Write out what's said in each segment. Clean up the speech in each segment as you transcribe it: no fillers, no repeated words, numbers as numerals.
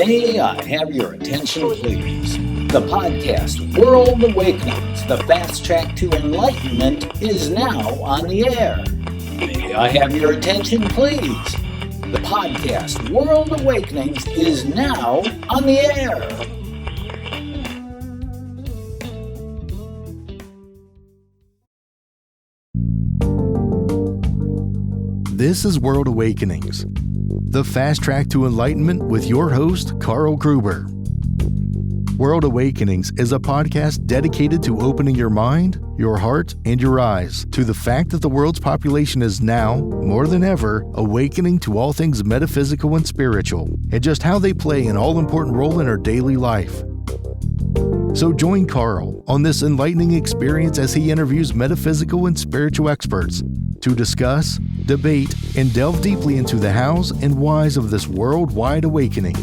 May I have your attention, please? The podcast World Awakenings, the fast track to enlightenment, is now on the air. May I have your attention, please? The podcast World Awakenings is now on the air. This is World Awakenings, the fast track to enlightenment with your host, Carl Gruber. World Awakenings is a podcast dedicated to opening your mind, your heart, and your eyes to the fact that the world's population is now, more than ever, awakening to all things metaphysical and spiritual, and just how they play an all-important role in our daily life. So join Carl on this enlightening experience as he interviews metaphysical and spiritual experts to discuss, debate, and delve deeply into the hows and whys of this worldwide awakening.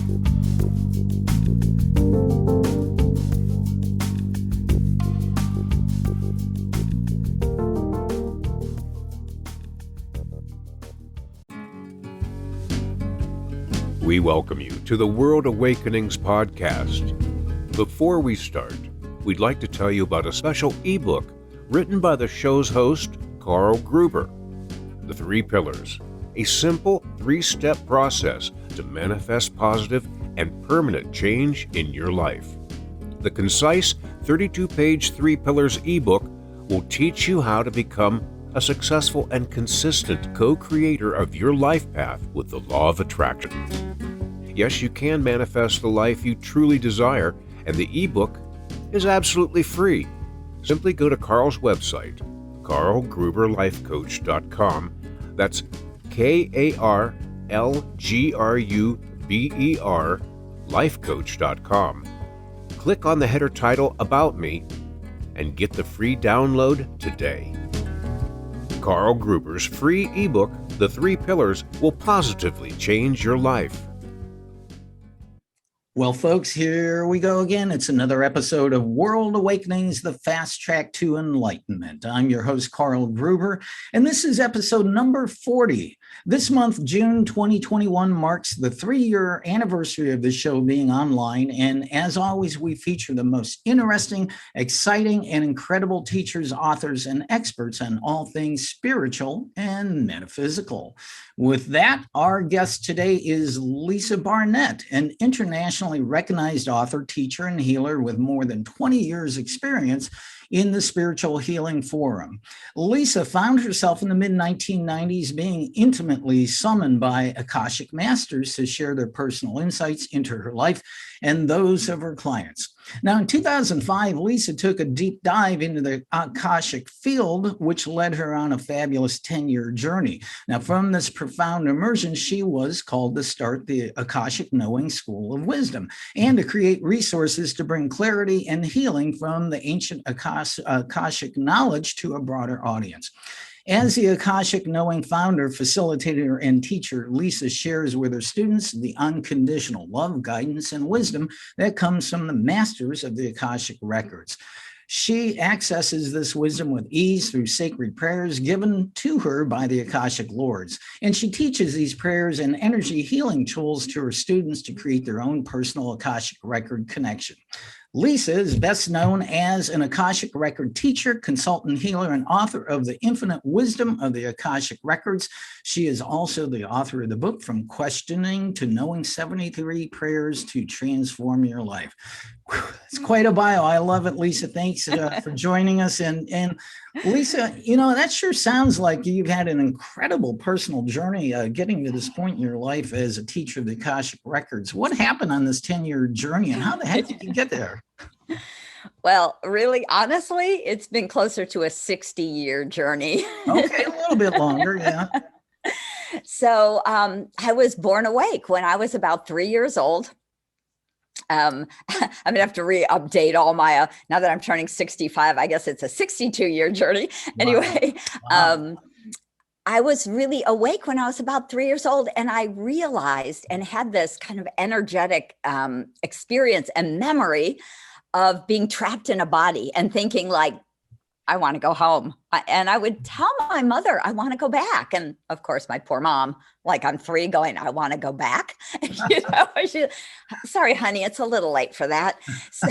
We welcome you to the World Awakenings podcast. Before we start, we'd like to tell you about a special ebook written by the show's host, Carl Gruber. The 3 Pillars, a simple 3-step process to manifest positive and permanent change in your life. The concise 32-page 3 Pillars ebook will teach you how to become a successful and consistent co-creator of your life path with the law of attraction. Yes, you can manifest the life you truly desire, and the ebook is absolutely free. Simply go to Carl's website, carlgruberlifecoach.com. That's KARLGRUBER lifecoach.com. Click on the header title About Me and get the free download today. Carl Gruber's free ebook, The 3 Pillars, will positively change your life. Well, folks, here we go again. It's another episode of World Awakenings, the fast track to enlightenment. I'm your host, Carl Gruber, and this is episode number 40. This month, June 2021, marks the 3-year anniversary of the show being online. And as always, we feature the most interesting, exciting, and incredible teachers, authors, and experts on all things spiritual and metaphysical. With that, our guest today is Lisa Barnett, an internationally recognized author, teacher, and healer with more than 20 years' experience in the spiritual healing forum. Lisa found herself in the mid-1990s being intimately summoned by Akashic masters to share their personal insights into her life and those of her clients. Now, in 2005, Lisa took a deep dive into the Akashic field, which led her on a fabulous 10-year journey. Now, from this profound immersion, she was called to start the Akashic Knowing School of Wisdom and to create resources to bring clarity and healing from the ancient Akashic knowledge to a broader audience. As the Akashic Knowing founder, facilitator, and teacher, Lisa shares with her students the unconditional love, guidance, and wisdom that comes from the masters of the Akashic Records. She accesses this wisdom with ease through sacred prayers given to her by the Akashic Lords. And she teaches these prayers and energy healing tools to her students to create their own personal Akashic Record connection. Lisa is best known as an Akashic Record teacher, consultant, healer, and author of The Infinite Wisdom of the Akashic Records. She is also the author of the book, From Questioning to Knowing 73 Prayers to Transform Your Life. It's quite a bio. I love it, Lisa. Thanks for joining us. And Lisa, you know, that sure sounds like you've had an incredible personal journey getting to this point in your life as a teacher of the Akashic Records. What happened on this 10-year journey, and how the heck did you get there? Well, really, honestly, it's been closer to a 60-year journey. Okay, a little bit longer, yeah. So I was born awake when I was about 3 years old. I'm going to have to re-update all my, now that I'm turning 65, I guess it's a 62-year journey. Wow. Anyway, wow. I was really awake when I was about 3 years old, and I realized and had this kind of energetic experience and memory of being trapped in a body and thinking like, I want to go home. And I would tell my mother, I want to go back. And of course, my poor mom, like I'm 3 going, I want to go back. And Sorry, honey, it's a little late for that. So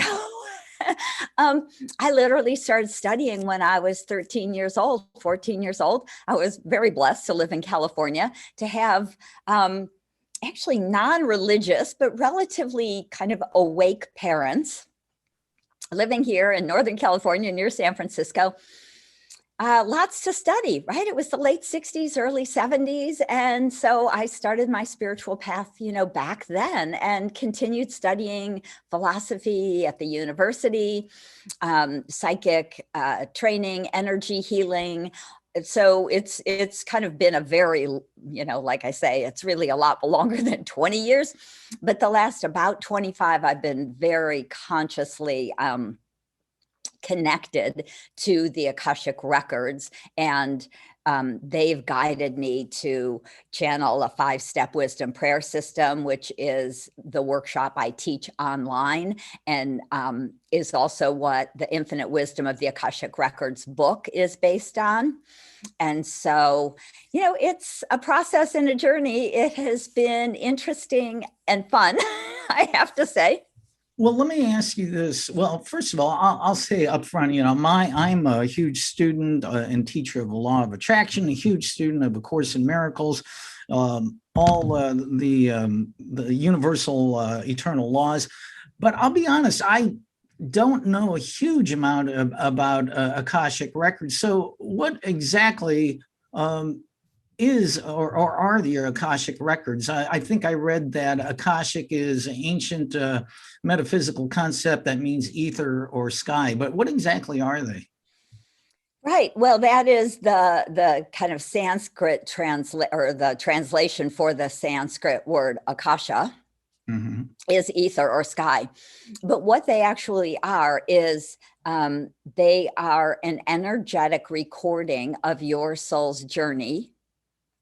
I literally started studying when I was 13 years old, 14 years old. I was very blessed to live in California, to have actually non-religious, but relatively kind of awake parents living here in Northern California near San Francisco. Lots to study, right? It was the late 60s, early 70s. And so I started my spiritual path, back then, and continued studying philosophy at the university, psychic training, energy healing. So it's kind of been a very, like I say, it's really a lot longer than 20 years, but the last about 25, I've been very consciously connected to the Akashic records, and they've guided me to channel a 5-step wisdom prayer system, which is the workshop I teach online, and is also what the Infinite Wisdom of the Akashic Records book is based on. And so, it's a process and a journey. It has been interesting and fun, I have to say. Well, let me ask you this. Well, first of all, I'll say up front, I'm a huge student and teacher of the law of attraction, a huge student of A Course in Miracles, all the universal eternal laws. But I'll be honest, I don't know a huge amount about Akashic records. So what exactly is or are the Akashic records? I think I read that Akashic is an ancient metaphysical concept that means ether or sky, but what exactly are they? Right. Well, that is the kind of Sanskrit the translation for the Sanskrit word Akasha. Mm-hmm. Is ether or sky. But what they actually are is they are an energetic recording of your soul's journey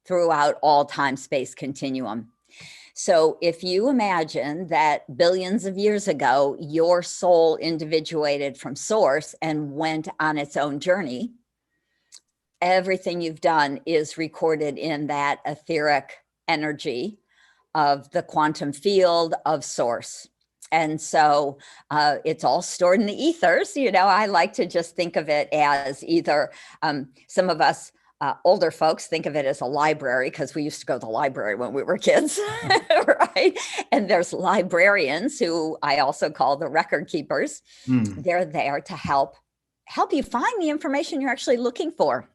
throughout all time-space continuum. So if you imagine that billions of years ago, your soul individuated from source and went on its own journey, everything you've done is recorded in that etheric energy of the quantum field of source. And so it's all stored in the ethers. I like to just think of it as either some of us older folks think of it as a library, because we used to go to the library when we were kids, right? And there's librarians, who I also call the record keepers. They're there to help you find the information you're actually looking for.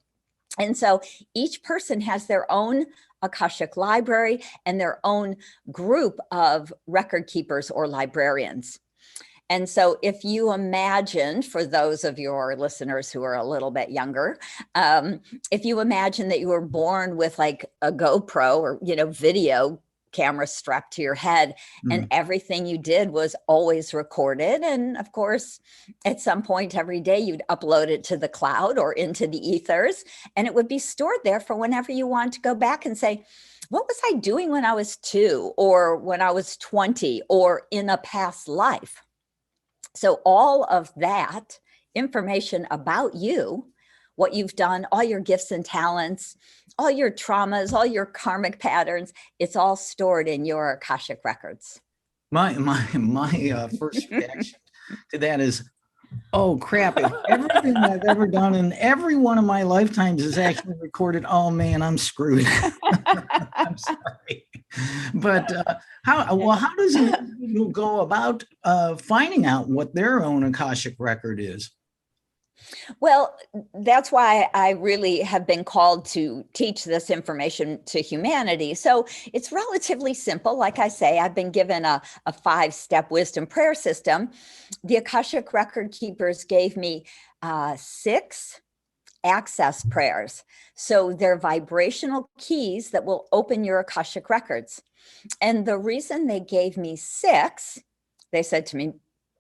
And so each person has their own Akashic library and their own group of record keepers or librarians. And so if you imagine, for those of your listeners who are a little bit younger, if you imagine that you were born with like a GoPro or, video camera strapped to your head, and everything you did was always recorded. And of course, at some point every day, you'd upload it to the cloud or into the ethers, and it would be stored there for whenever you want to go back and say, what was I doing when I was 2 or when I was 20 or in a past life? So all of that information about you, what you've done, all your gifts and talents, all your traumas, all your karmic patterns, it's all stored in your Akashic records. My first reaction to that is, oh crap, if everything I've ever done in every one of my lifetimes is actually recorded, oh man, I'm screwed. I'm sorry. But how does an individual go about finding out what their own Akashic record is? Well, that's why I really have been called to teach this information to humanity. So it's relatively simple. Like I say, I've been given a 5-step wisdom prayer system. The Akashic record keepers gave me 6 access prayers. So they're vibrational keys that will open your Akashic records. And the reason they gave me 6, they said to me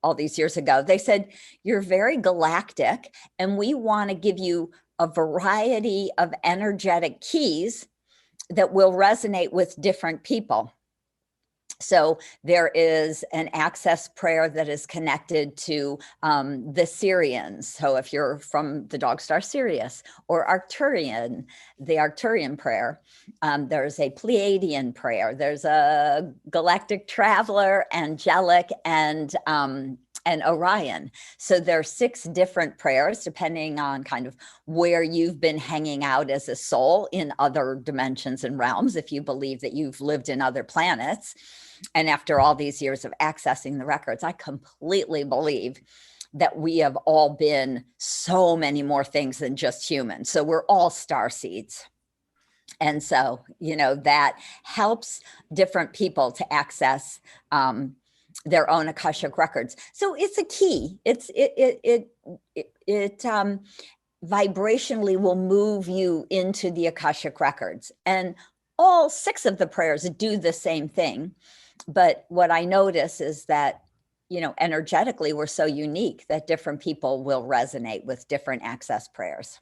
all these years ago, they said, you're very galactic, and we want to give you a variety of energetic keys that will resonate with different people. So there is an access prayer that is connected to the Syrians. So if you're from the dog star Sirius or Arcturian, the Arcturian prayer, there's a Pleiadian prayer, there's a galactic traveler, angelic, and Orion. So there are 6 different prayers depending on kind of where you've been hanging out as a soul in other dimensions and realms, if you believe that you've lived in other planets. And after all these years of accessing the records, I completely believe that we have all been so many more things than just humans. So we're all star seeds. And so, that helps different people to access their own Akashic records. So it's a key. It vibrationally will move you into the Akashic records. And all 6 of the prayers do the same thing. But what I notice is that, energetically, we're so unique that different people will resonate with different access prayers.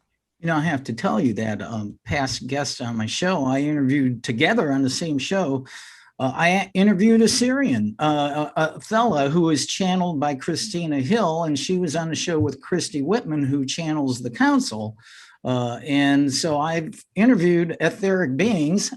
I have to tell you that past guests on my show, I interviewed together on the same show. I interviewed a Syrian, a fella who was channeled by Christina Hill, and she was on the show with Christy Whitman, who channels the council. And so I've interviewed etheric beings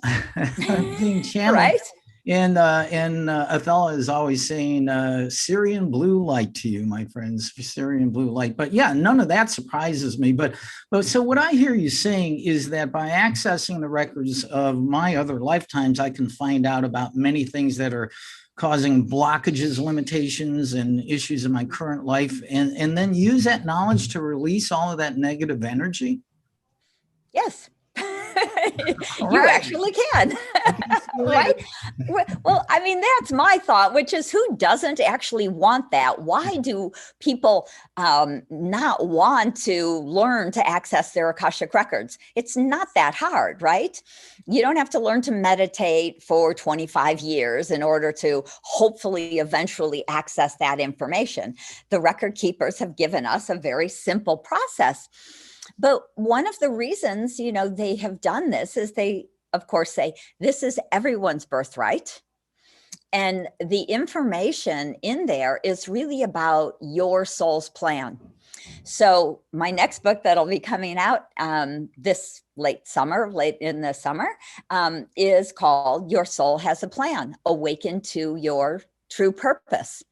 being channeled. Right. And Othello is always saying Syrian blue light to you, my friends, Syrian blue light. But yeah, none of that surprises me. But so what I hear you saying is that by accessing the records of my other lifetimes, I can find out about many things that are causing blockages, limitations, and issues in my current life, and then use that knowledge to release all of that negative energy. Yes. You actually can. Right? Well, I mean, that's my thought, which is, who doesn't actually want that? Why do people not want to learn to access their Akashic records? It's not that hard, right? You don't have to learn to meditate for 25 years in order to hopefully eventually access that information. The record keepers have given us a very simple process. But one of the reasons, they have done this is they, of course, say this is everyone's birthright. And the information in there is really about your soul's plan. So my next book that'll be coming out this late in the summer, is called Your Soul Has a Plan, Awaken to Your True Purpose.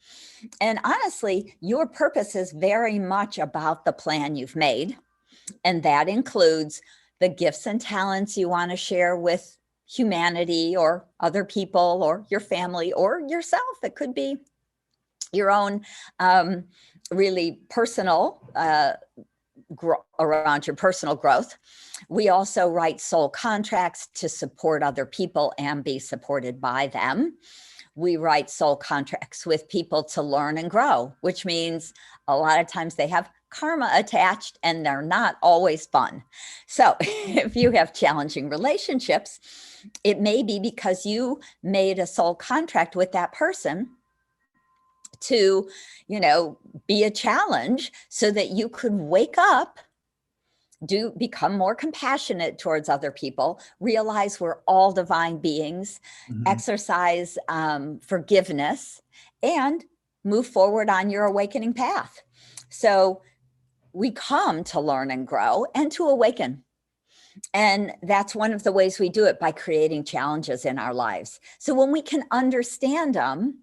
And honestly, your purpose is very much about the plan you've made. And that includes the gifts and talents you want to share with humanity or other people or your family or yourself. It could be your own really personal, around your personal growth. We also write soul contracts to support other people and be supported by them. We write soul contracts with people to learn and grow, which means a lot of times they have karma attached and they're not always fun. So if you have challenging relationships, it may be because you made a soul contract with that person to, be a challenge so that you could wake up, become more compassionate towards other people, realize we're all divine beings, exercise forgiveness, and move forward on your awakening path. So we come to learn and grow and to awaken. And that's one of the ways we do it, by creating challenges in our lives. So when we can understand them,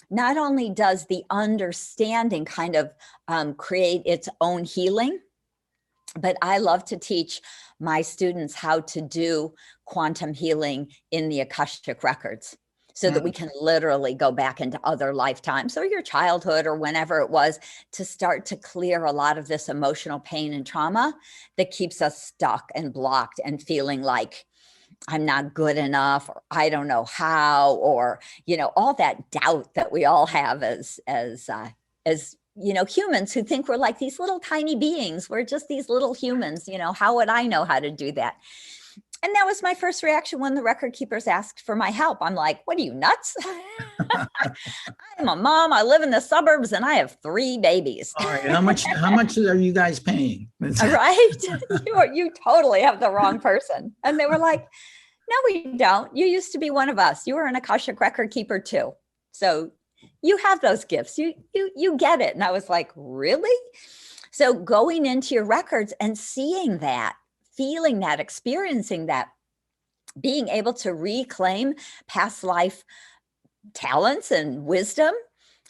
not only does the understanding kind of create its own healing, but I love to teach my students how to do quantum healing in the Akashic records, so that we can literally go back into other lifetimes or your childhood or whenever it was, to start to clear a lot of this emotional pain and trauma that keeps us stuck and blocked and feeling like I'm not good enough, or I don't know how, or, all that doubt that we all have as humans who think we're like these little tiny beings. We're just these little humans, how would I know how to do that? And that was my first reaction when the record keepers asked for my help. I'm like, what are you, nuts? I'm a mom. I live in the suburbs and I have 3 babies. All right. How much are you guys paying? Right? You totally have the wrong person. And they were like, No, we don't. You used to be one of us. You were an Akashic record keeper too. So you have those gifts. You get it. And I was like, really? So going into your records and seeing that, feeling that, experiencing that, being able to reclaim past life talents and wisdom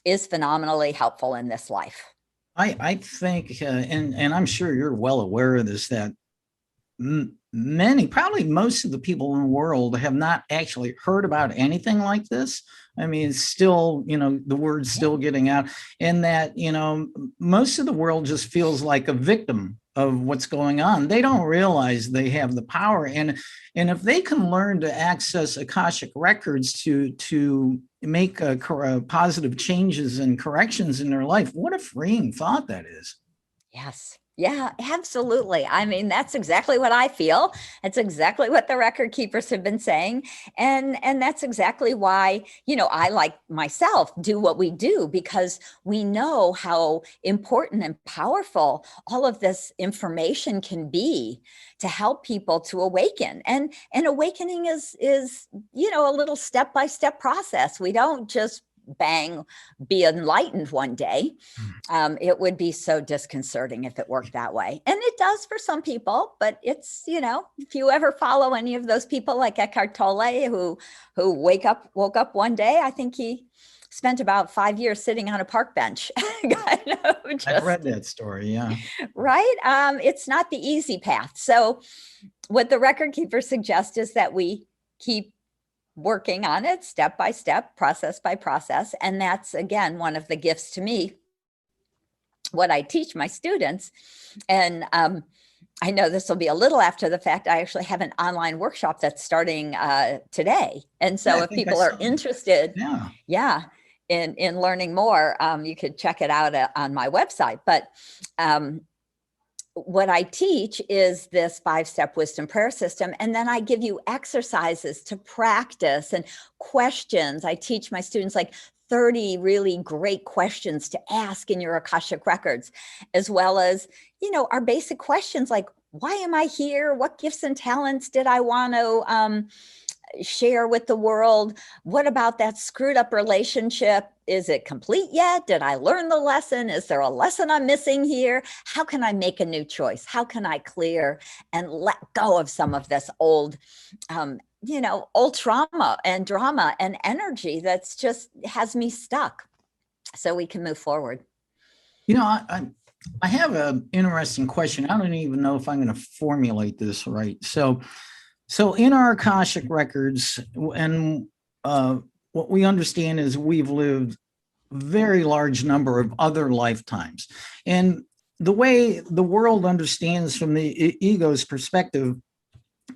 is phenomenally helpful in this life. I think, and I'm sure you're well aware of this, that many, probably most of the people in the world have not actually heard about anything like this. I mean, it's still, the word's still getting out, and that, most of the world just feels like a victim of what's going on. They don't realize they have the power. And if they can learn to access Akashic records to make positive changes and corrections in their life, what a freeing thought that is. Yes. Yeah, absolutely. I mean, that's exactly what I feel. It's exactly what the record keepers have been saying. And that's exactly why, I, like myself, do what we do, because we know how important and powerful all of this information can be to help people to awaken. And awakening is a little step-by-step process. We don't just bang, be enlightened one day. It would be so disconcerting if it worked that way. And it does for some people, but it's, if you ever follow any of those people like Eckhart Tolle, who woke up one day, I think he spent about 5 years sitting on a park bench. I've read that story. Yeah. Right. It's not the easy path. So what the record keepers suggest is that we keep working on it step by step, process by process. And that's, again, one of the gifts to me, what I teach my students. And I know this will be a little after the fact. I actually have an online workshop that's starting today. And so if people are interested, in learning more, you could check it out on my website. But what I teach is this 5-step wisdom prayer system. And then I give you exercises to practice and questions. I teach my students like 30 really great questions to ask in your Akashic records, as well as, our basic questions like, why am I here? What gifts and talents did I want to share with the world? What about that screwed up relationship? Is it complete yet? Did I learn the lesson? Is there a lesson I'm missing here? How can I make a new choice? How can I clear and let go of some of this old trauma and drama and energy that's just has me stuck, so we can move forward? I have an interesting question. I don't even know if I'm going to formulate this right. So in our Akashic records, and what we understand is we've lived a very large number of other lifetimes. And the way the world understands from the ego's perspective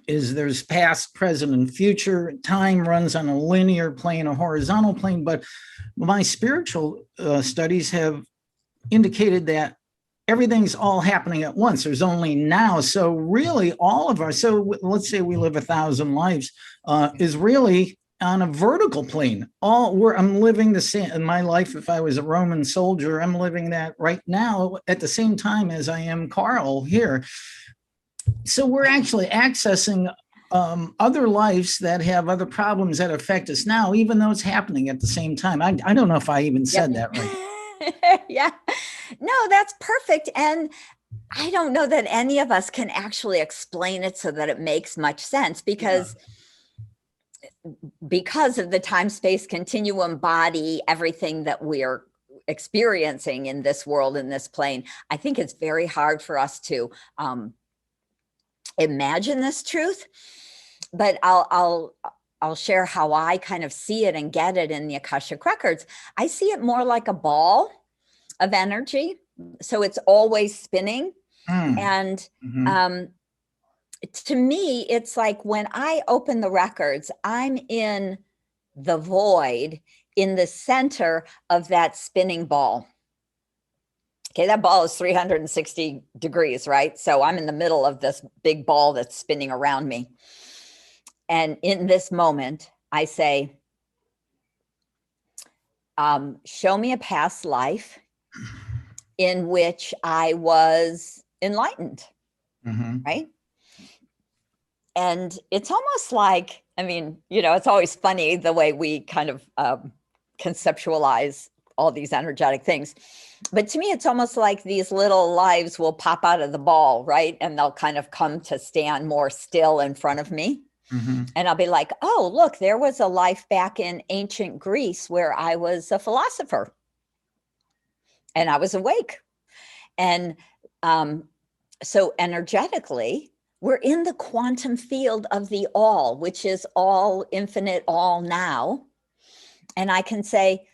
is there's past, present, and future. Time runs on a linear plane, a horizontal plane. But my spiritual studies have indicated that everything's all happening at once. There's only now. So really all of our, so let's say we live 1,000 lives, is really on a vertical plane. I'm living the same in my life. If I was a Roman soldier, I'm living that right now at the same time as I am Carl here. So we're actually accessing other lives that have other problems that affect us now, even though it's happening at the same time. I don't know if I even said that right. Yeah, no, that's perfect. And I don't know that any of us can actually explain it so that it makes much sense, because of the time-space continuum, body, everything that we're experiencing in this world, in this plane. I think it's very hard for us to imagine this truth, but I'll share how I kind of see it and get it in the Akashic records. I see it more like a ball of energy. So it's always spinning. And to me, it's like when I open the records, I'm in the void, in the center of that spinning ball. Okay, that ball is 360 degrees, right? So I'm in the middle of this big ball that's spinning around me. And in this moment, I say, show me a past life in which I was enlightened, right? And it's almost like, I mean, it's always funny the way we kind of conceptualize all these energetic things. But to me, it's almost like these little lives will pop out of the ball, right? And they'll kind of come to stand more still in front of me. Mm-hmm. And I'll be like, oh, look, there was a life back in ancient Greece where I was a philosopher and I was awake. And so energetically, we're in the quantum field of the all, which is all infinite, all now. And I can say,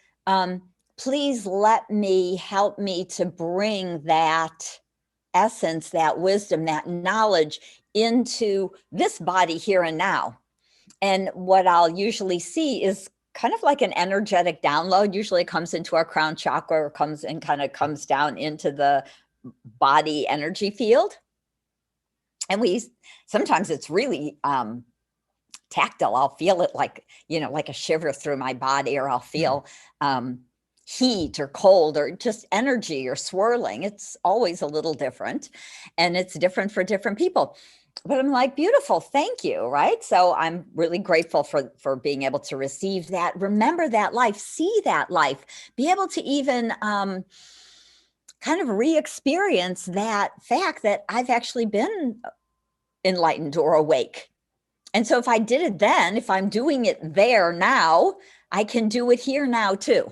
please help me to bring that essence, that wisdom, that knowledge into this body here and now. And what I'll usually see is kind of like an energetic download. Usually it comes into our crown chakra or comes down into the body energy field. And sometimes it's really tactile. I'll feel it like a shiver through my body, or I'll feel heat or cold or just energy or swirling. It's always a little different, and it's different for different people. But I'm like, beautiful, thank you, right? So I'm really grateful for being able to receive that, remember that life, see that life, be able to even kind of re-experience that fact that I've actually been enlightened or awake. And so if I did it then, if I'm doing it there now, I can do it here now too.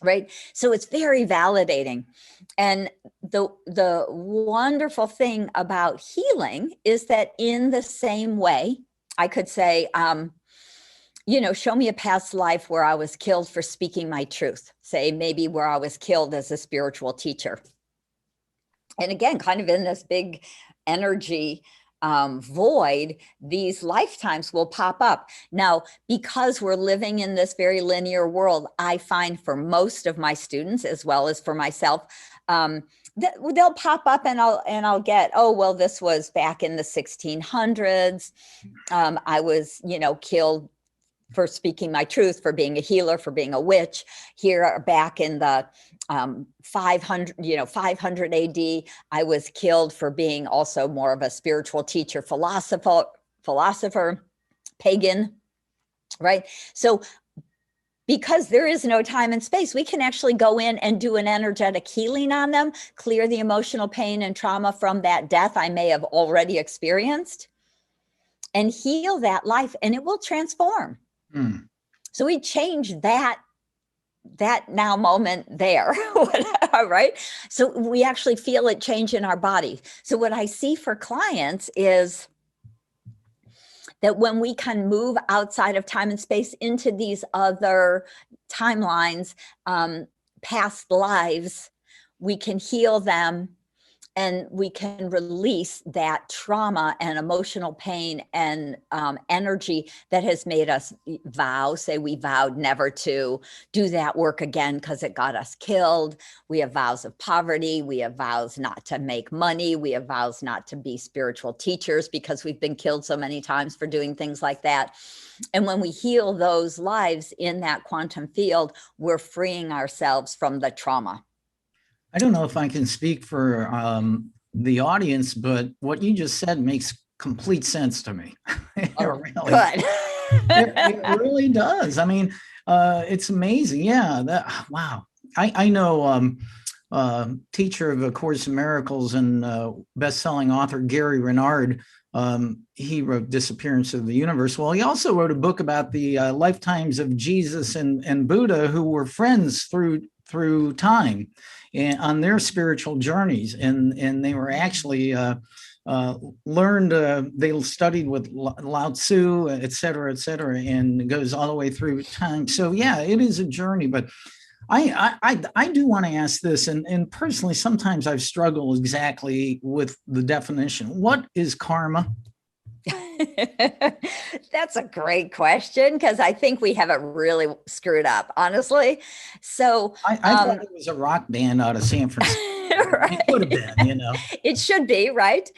Right? So it's very validating. And the wonderful thing about healing is that in the same way, I could say, show me a past life where I was killed for speaking my truth. Say maybe where I was killed as a spiritual teacher. And again, kind of in this big energy void, these lifetimes will pop up. Now, because we're living in this very linear world, I find for most of my students, as well as for myself, they'll pop up and I'll get, oh, well, this was back in the 1600s. I was, killed for speaking my truth, for being a healer, for being a witch. Here back in the 500 AD, I was killed for being also more of a spiritual teacher, philosopher, pagan, right? So because there is no time and space, we can actually go in and do an energetic healing on them, clear the emotional pain and trauma from that death I may have already experienced, and heal that life, and it will transform. So we change that now moment there, right? So we actually feel it change in our body. So what I see for clients is that when we can move outside of time and space into these other timelines, past lives, we can heal them. And we can release that trauma and emotional pain and energy that has made us we vowed never to do that work again because it got us killed. We have vows of poverty. We have vows not to make money. We have vows not to be spiritual teachers because we've been killed so many times for doing things like that. And when we heal those lives in that quantum field, we're freeing ourselves from the trauma. I don't know if I can speak for the audience, but what you just said makes complete sense to me. Good. It really does. I mean, it's amazing. Yeah. Wow. I know teacher of A Course in Miracles and best-selling author Gary Renard. He wrote Disappearance of the Universe. Well, he also wrote a book about the lifetimes of Jesus and Buddha, who were friends through time and on their spiritual journeys. And they were actually learned, they studied with Lao Tzu, et cetera, and it goes all the way through time. So yeah, it is a journey, but I do want to ask this, and personally, sometimes I've struggled exactly with the definition. What is karma? That's a great question, because I think we have it really screwed up, honestly. So I thought it was a rock band out of San Francisco. Right. It could have been, It should be, right?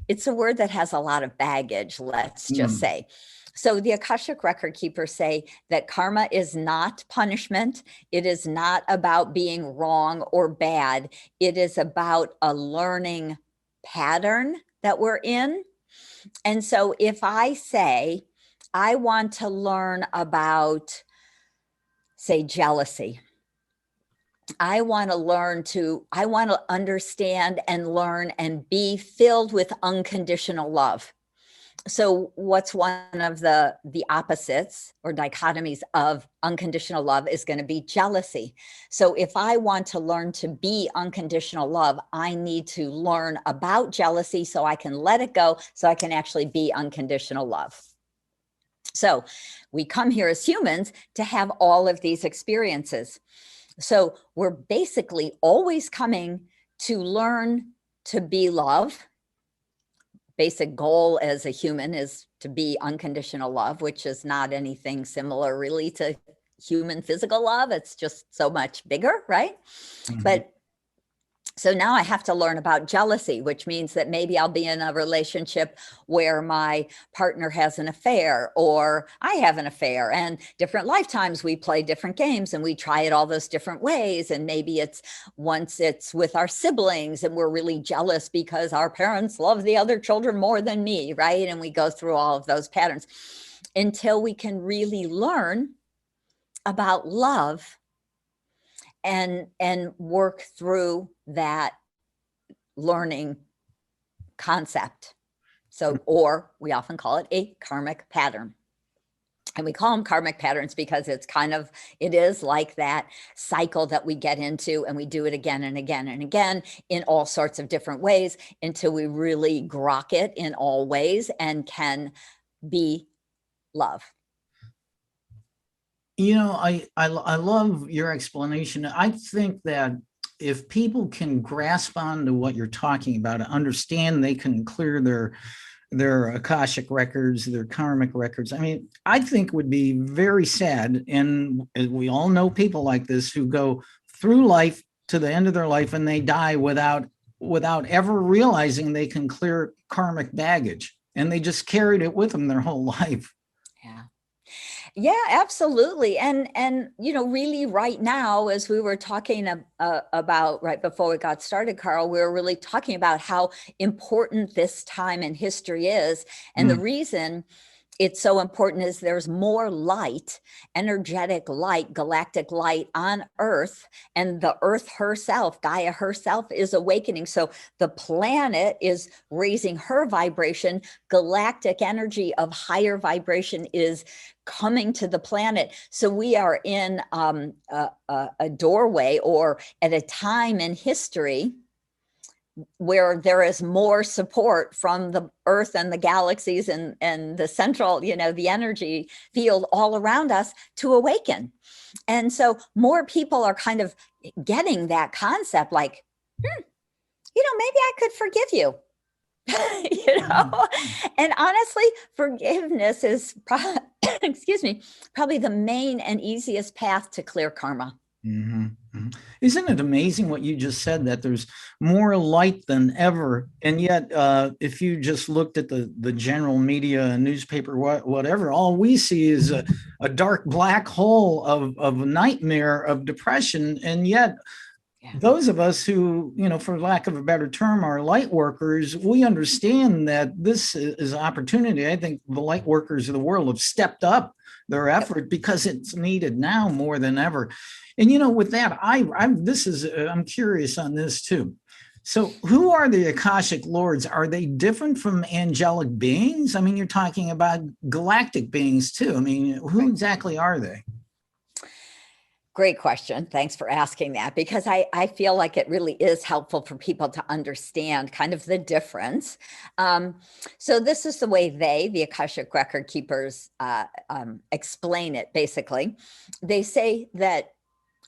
It's a word that has a lot of baggage, let's just say. So the Akashic record keepers say that karma is not punishment. It is not about being wrong or bad. It is about a learning pattern that we're in. And so if I say, I want to learn about, say, jealousy, I want to understand and learn and be filled with unconditional love. So what's one of the opposites or dichotomies of unconditional love is going to be jealousy. So if I want to learn to be unconditional love, I need to learn about jealousy so I can let it go, so I can actually be unconditional love. So we come here as humans to have all of these experiences. So we're basically always coming to learn to be love. Basic goal as a human is to be unconditional love, which is not anything similar really to human physical love. It's just so much bigger, right? Mm-hmm. But so now I have to learn about jealousy, which means that maybe I'll be in a relationship where my partner has an affair or I have an affair, and different lifetimes we play different games and we try it all those different ways. And maybe it's with our siblings and we're really jealous because our parents love the other children more than me, right? And we go through all of those patterns until we can really learn about love and work through that learning concept. So, or we often call it a karmic pattern. And we call them karmic patterns because it is like that cycle that we get into, and we do it again and again and again in all sorts of different ways until we really grok it in all ways and can be love. I love your explanation. I think that if people can grasp onto what you're talking about, understand they can clear their Akashic records, their karmic records. I mean, I think would be very sad. And we all know people like this who go through life to the end of their life and they die without ever realizing they can clear karmic baggage. And they just carried it with them their whole life. Yeah, absolutely. And really right now, as we were talking about right before we got started, Carl, we were really talking about how important this time in history is. And the reason it's so important is there's more light, energetic light, galactic light on Earth, and the Earth herself, Gaia herself, is awakening. So the planet is raising her vibration. Galactic energy of higher vibration is coming to the planet. So we are in a doorway, or at a time in history where there is more support from the Earth and the galaxies and the central, the energy field all around us to awaken. And so more people are kind of getting that concept, like, maybe I could forgive you. And honestly, forgiveness is probably the main and easiest path to clear karma. Mm-hmm. Mm-hmm. Isn't it amazing what you just said, that there's more light than ever, and yet if you just looked at the general media, newspaper, whatever, all we see is a dark black hole of nightmare, of depression. And yet those of us who, for lack of a better term, are light workers, we understand that this is an opportunity. I think the light workers of the world have stepped up their effort because it's needed now more than ever. And with that, I'm curious on this too. So who are the Akashic Lords? Are they different from angelic beings? I mean, you're talking about galactic beings too. I mean, who exactly are they? Great question. Thanks for asking that, because I feel like it really is helpful for people to understand kind of the difference. So this is the way the Akashic Record Keepers, explain it, basically. They say that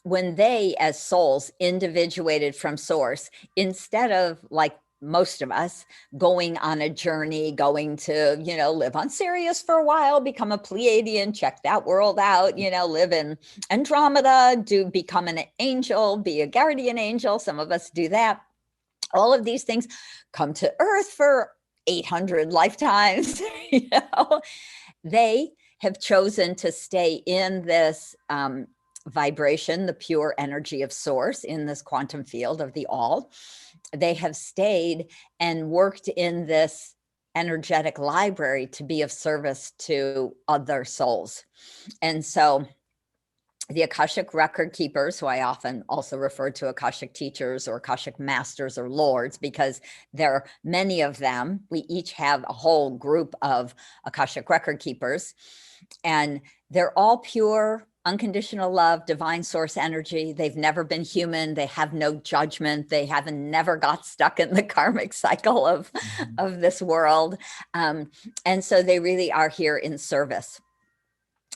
when they, as souls, individuated from source, instead of, like most of us, going on a journey, going to, live on Sirius for a while, become a Pleiadian, check that world out, live in Andromeda, become an angel, be a guardian angel. Some of us do that. All of these things come to Earth for 800 lifetimes, they have chosen to stay in this vibration, the pure energy of source, in this quantum field of the all. They have stayed and worked in this energetic library to be of service to other souls. And so the Akashic record keepers, who I often also refer to Akashic teachers or Akashic masters or lords, because there are many of them. We each have a whole group of Akashic record keepers, and they're all pure, unconditional love, divine source energy. They've never been human. They have no judgment. They haven't never got stuck in the karmic cycle of this world. And so they really are here in service.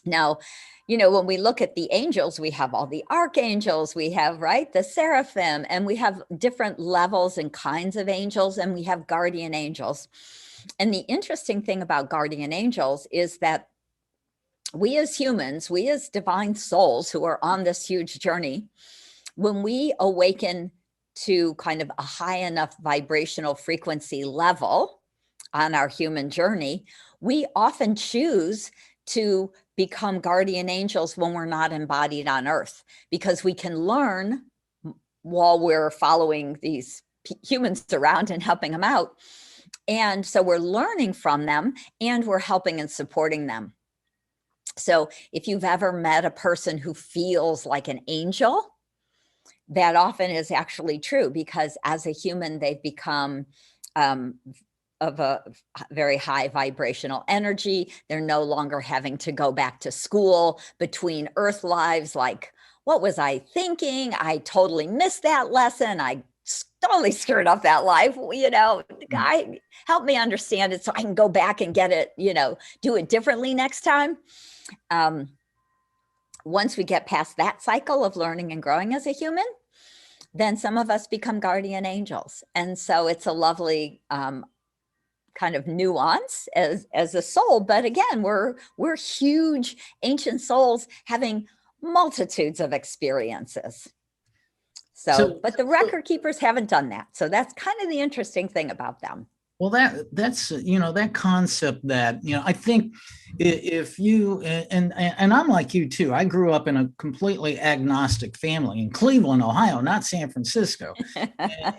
Now, you know, when we look at the angels, we have all the archangels, we have, right, the seraphim, and we have different levels and kinds of angels, and we have guardian angels. And the interesting thing about guardian angels is that we as humans, we as divine souls who are on this huge journey, when we awaken to kind of a high enough vibrational frequency level on our human journey, we often choose to become guardian angels when we're not embodied on earth, because we can learn while we're following these humans around and helping them out. And so we're learning from them and we're helping and supporting them. So if you've ever met a person who feels like an angel, that often is actually true, because as a human, they've become of a very high vibrational energy. They're no longer having to go back to school between earth lives. Like, what was I thinking? I totally missed that lesson. I totally screwed up that life. You know, guy, help me understand it so I can go back and get it, you know, do it differently next time. Once we get past that cycle of learning and growing as a human, then some of us become guardian angels. And so it's a lovely kind of nuance as a soul. But again, we're huge ancient souls having multitudes of experiences. So but the record keepers haven't done that. So that's kind of the interesting thing about them. Well, that's, you know, that concept that, you know, I think if you, and I'm like you too, I grew up in a completely agnostic family in Cleveland, Ohio, not San Francisco.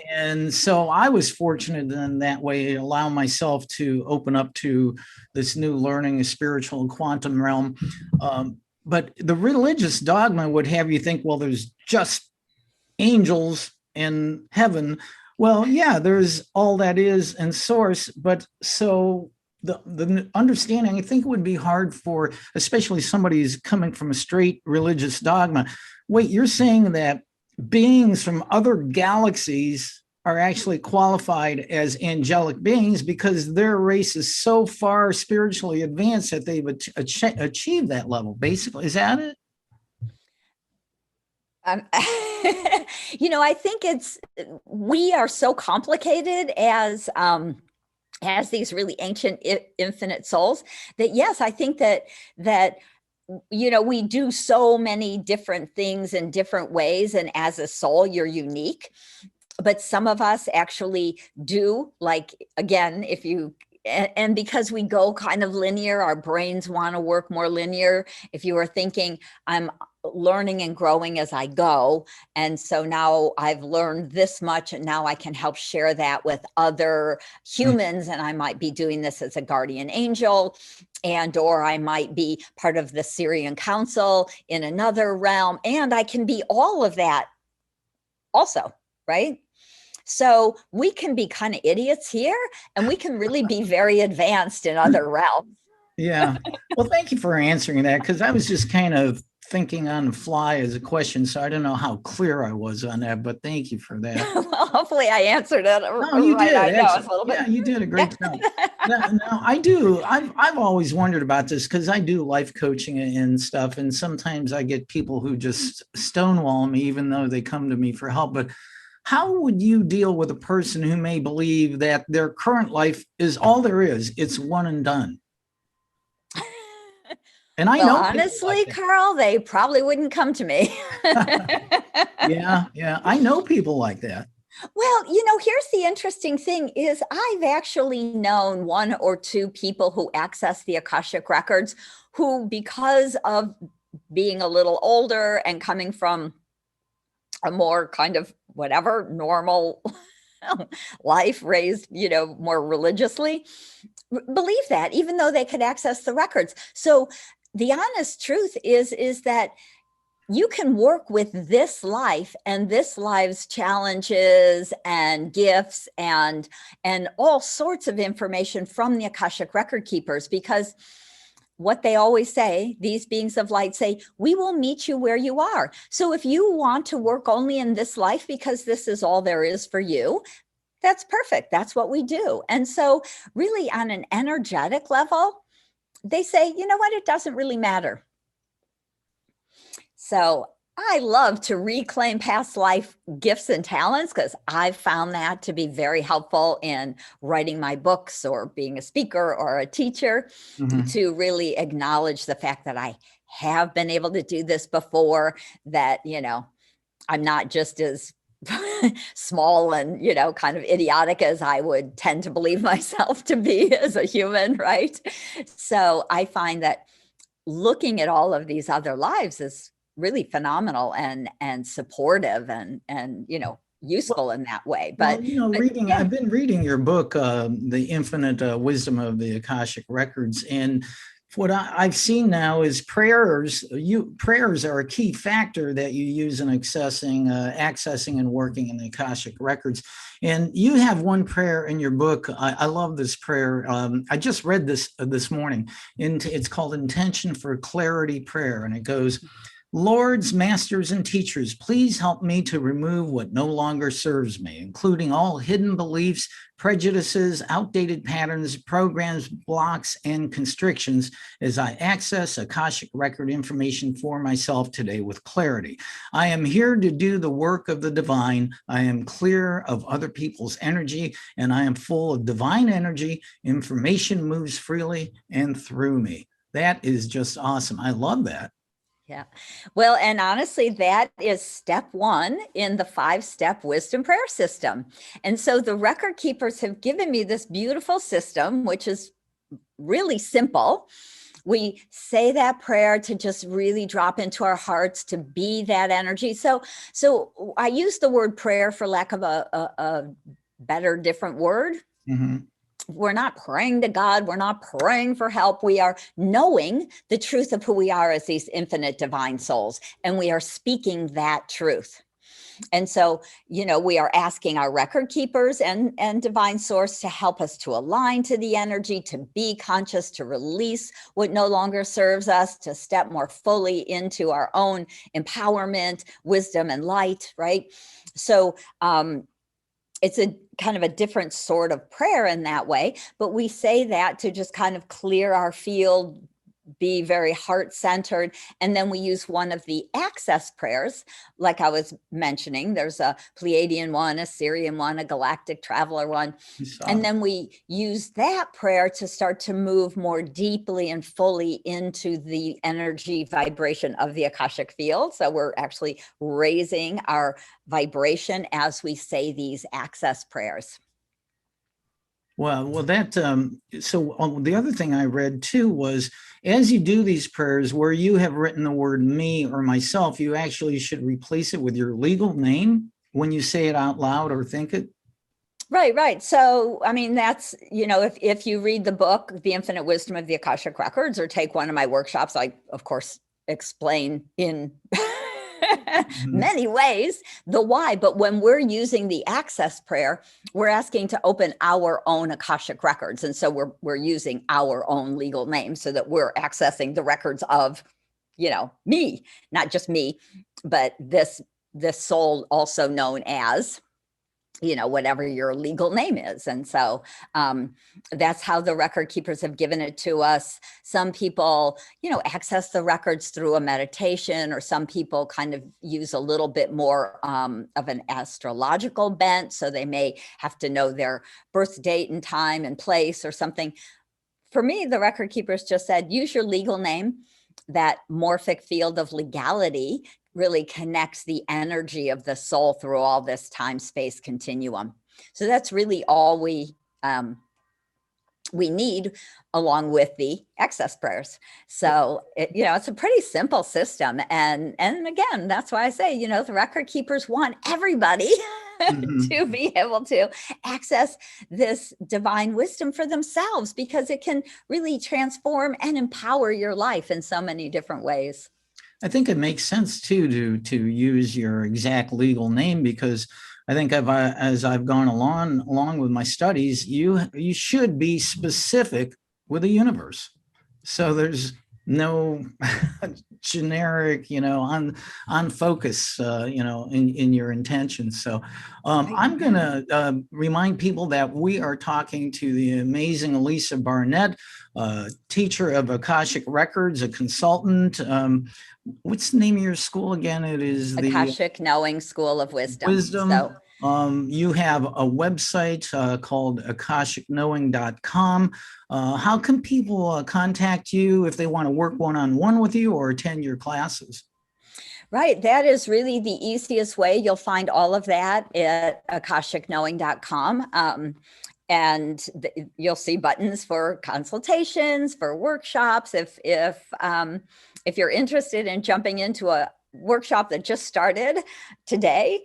And so I was fortunate in that way to allow myself to open up to this new learning, a spiritual and quantum realm. But the religious dogma would have you think, well, there's just angels in heaven. Well, yeah, there's all that is and source, but so the understanding, I think it would be hard for, especially somebody who's coming from a straight religious dogma. Wait, you're saying that beings from other galaxies are actually qualified as angelic beings because their race is so far spiritually advanced that they've achieved that level, basically. Is that it? You know, I think we are so complicated as these really ancient infinite souls that, yes, I think that, you know, we do so many different things in different ways. And as a soul, you're unique. But some of us actually do, like, again, if you, and because we go kind of linear, our brains want to work more linear. If you were thinking, I'm learning and growing as I go, and so now I've learned this much, and now I can help share that with other humans, and I might be doing this as a guardian angel, and or I might be part of the Syrian Council in another realm, and I can be all of that also, right? So we can be kind of idiots here, and we can really be very advanced in other realms. Yeah. Well, thank you for answering that, because I was just kind of thinking on the fly as a question, so I don't know how clear I was on that, but thank you for that. Well, hopefully I answered it. No, you did. I know, it's a little bit. Yeah, you did a great job. Now, I do. I've always wondered about this because I do life coaching and stuff, and sometimes I get people who just stonewall me, even though they come to me for help. But how would you deal with a person who may believe that their current life is all there is? It's one and done. And I know, honestly, like Carl, they probably wouldn't come to me. Yeah. I know people like that. Well, here's the interesting thing is I've actually known one or two people who access the Akashic records who, because of being a little older and coming from a more kind of whatever normal life, raised, more religiously, believe that, even though they could access the records. So the honest truth is that you can work with this life and this life's challenges and gifts and all sorts of information from the Akashic record keepers, because what they always say, these beings of light say, we will meet you where you are. So if you want to work only in this life because this is all there is for you, that's perfect. That's what we do. And so really on an energetic level, they say, you know what, it doesn't really matter. So I love to reclaim past life gifts and talents because I've found that to be very helpful in writing my books or being a speaker or a teacher, to really acknowledge the fact that I have been able to do this before, that, I'm not just as small and, kind of idiotic as I would tend to believe myself to be as a human, right? So I find that looking at all of these other lives is really phenomenal and supportive and useful in that way. But, I've been reading your book, The Infinite Wisdom of the Akashic Records, and what I've seen now is prayers are a key factor that you use in accessing and working in the Akashic records. And you have one prayer in your book. I love this prayer. I just read this morning. It's called Intention for Clarity Prayer. And it goes, Lords, masters, and teachers, please help me to remove what no longer serves me, including all hidden beliefs, prejudices, outdated patterns, programs, blocks, and constrictions as I access Akashic record information for myself today with clarity. I am here to do the work of the divine. I am clear of other people's energy, and I am full of divine energy. Information moves freely and through me. That is just awesome. I love that. Yeah. Well, and honestly, that is step one in the 5-step wisdom prayer system. And so the record keepers have given me this beautiful system, which is really simple. We say that prayer to just really drop into our hearts, to be that energy. So I use the word prayer for lack of a better, different word. We're not praying to God. We're not praying for help. We are knowing the truth of who we are as these infinite divine souls. And we are speaking that truth. And so, we are asking our record keepers and divine source to help us to align to the energy, to be conscious, to release what no longer serves us, to step more fully into our own empowerment, wisdom, and light, right? So, it's a kind of a different sort of prayer in that way, but we say that to just kind of clear our field, be very heart-centered. And then we use one of the access prayers, like I was mentioning. There's a Pleiadian one, a Syrian one, a galactic traveler one. And then we use that prayer to start to move more deeply and fully into the energy vibration of the Akashic field. So we're actually raising our vibration as we say these access prayers. Well, that, so the other thing I read too was, as you do these prayers where you have written the word me or myself, you actually should replace it with your legal name when you say it out loud or think it. Right. So, I mean, that's, if you read the book, The Infinite Wisdom of the Akashic Records, or take one of my workshops, I, of course, explain in many ways the why. But when we're using the access prayer, we're asking to open our own Akashic records. And so we're using our own legal name so that we're accessing the records of, me, not just me, but this soul also known as, whatever your legal name is. And so that's how the record keepers have given it to us. Some people, access the records through a meditation, or some people kind of use a little bit more of an astrological bent. So they may have to know their birth date and time and place or something. For me, the record keepers just said, use your legal name, that morphic field of legality really connects the energy of the soul through all this time-space continuum. So that's really all we need, along with the access prayers. So, it's a pretty simple system. And again, that's why I say, the record keepers want everybody to be able to access this divine wisdom for themselves, because it can really transform and empower your life in so many different ways. I think it makes sense too to use your exact legal name, because I think as I've gone along with my studies, you should be specific with the universe. So there's no generic, on focus, in your intentions. So I'm going to remind people that we are talking to the amazing Elisa Barnett, teacher of Akashic Records, a consultant. What's the name of your school again? It is the Akashic Knowing School of Wisdom. So, you have a website called akashicknowing.com. How can people contact you if they want to work one-on-one with you or attend your classes? Right. That is really the easiest way. You'll find all of that at akashickknowing.com. And you'll see buttons for consultations, for workshops. If you're interested in jumping into a workshop that just started today,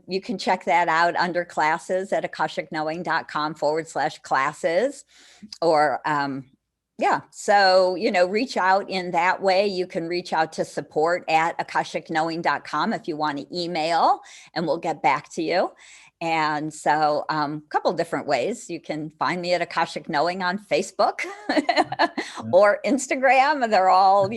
you can check that out under classes at akashickknowing.com/classes. Or so, reach out in that way. You can reach out to support at akashickknowing.com if you want to email, and we'll get back to you. And so a couple different ways. You can find me at Akashic Knowing on Facebook or Instagram. They're all, /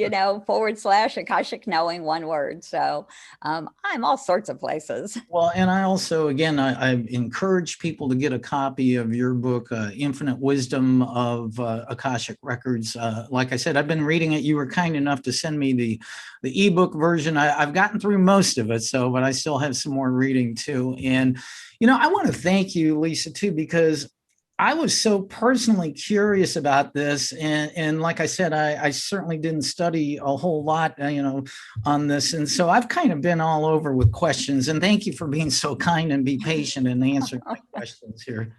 Akashic Knowing, one word. So I'm all sorts of places. Well, and I also, again, I encourage people to get a copy of your book, Infinite Wisdom of Akashic Records. Like I said, I've been reading it. You were kind enough to send me the ebook version. I've gotten through most of it, but I still have some more reading too. And I want to thank you, Lisa, too, because I was so personally curious about this. And like I said, I certainly didn't study a whole lot, on this. And so I've kind of been all over with questions. And thank you for being so kind and be patient and answering my questions here.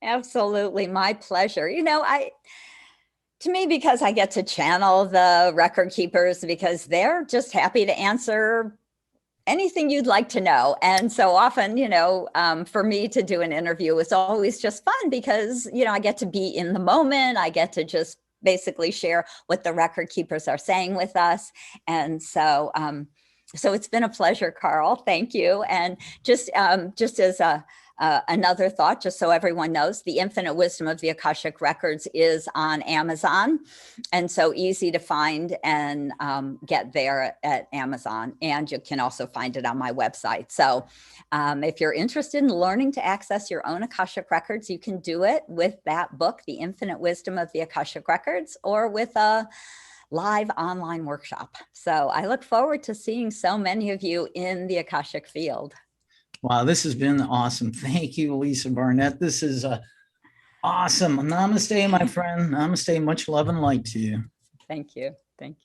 Absolutely. My pleasure. To me, because I get to channel the record keepers, because they're just happy to answer anything you'd like to know. And so often, for me to do an interview is always just fun, because, I get to be in the moment. I get to just basically share what the record keepers are saying with us. And so, it's been a pleasure, Carl. Thank you. And just as another thought, just so everyone knows, the Infinite Wisdom of the Akashic Records is on Amazon, and so easy to find and get there at Amazon. And you can also find it on my website. So if you're interested in learning to access your own Akashic Records, you can do it with that book, The Infinite Wisdom of the Akashic Records, or with a live online workshop. So I look forward to seeing so many of you in the Akashic field. Wow, this has been awesome. Thank you, Elisa Barnett. This is awesome. Namaste, my friend. Namaste. Much love and light to you. Thank you. Thank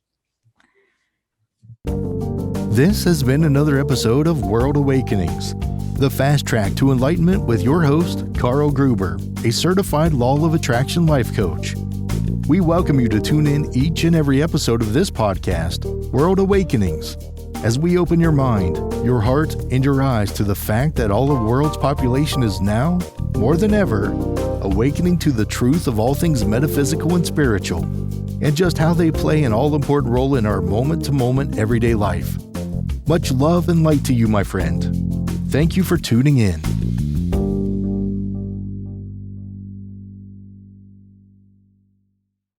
you. This has been another episode of World Awakenings, the fast track to enlightenment with your host, Carl Gruber, a certified law of attraction life coach. We welcome you to tune in each and every episode of this podcast, World Awakenings, as we open your mind, your heart, and your eyes to the fact that all the world's population is now, more than ever, awakening to the truth of all things metaphysical and spiritual, and just how they play an all-important role in our moment-to-moment everyday life. Much love and light to you, my friend. Thank you for tuning in.